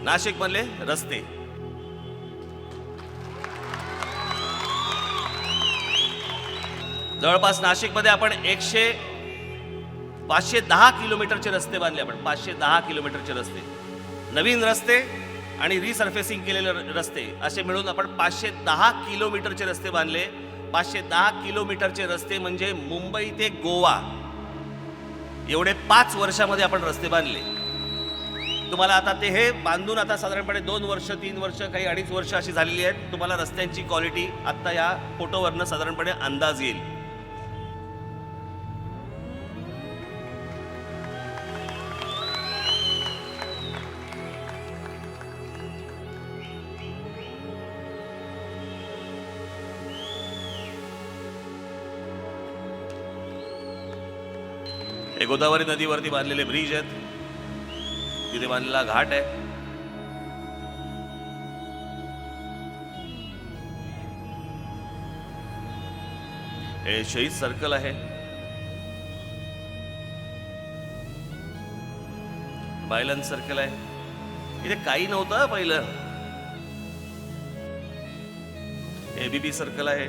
नाशिक मधले रस्ते, जवळपास नाशिकमध्ये आपण 510 किलोमीटरचे रस्ते बांधले. आपण 510 किलोमीटरचे रस्ते, नवीन रस्ते आणि रिसर्फेसिंग केलेले रस्ते असे मिळून आपण 510 किलोमीटरचे रस्ते बांधले. 510 किलोमीटरचे रस्ते म्हणजे मुंबई ते गोवा एवढे 5 वर्षामध्ये आपण रस्ते बांधले. तुम्हाला आता ते हे बांधून आता साधारणपणे 2 वर्ष 3 वर्ष काही 2.5 वर्ष अशी झालेली आहेत. तुम्हाला रस्त्यांची क्वालिटी आत्ता या फोटोवरनं साधारणपणे अंदाज येईल. हे गोदावरी नदीवरती बांधलेले ब्रिज आहेत, तिथे बांधलेला घाट आहे. हे शहीद सर्कल आहे, बायलन सर्कल आहे. इथे काही नव्हतं पहिलं. एबीपी सर्कल आहे.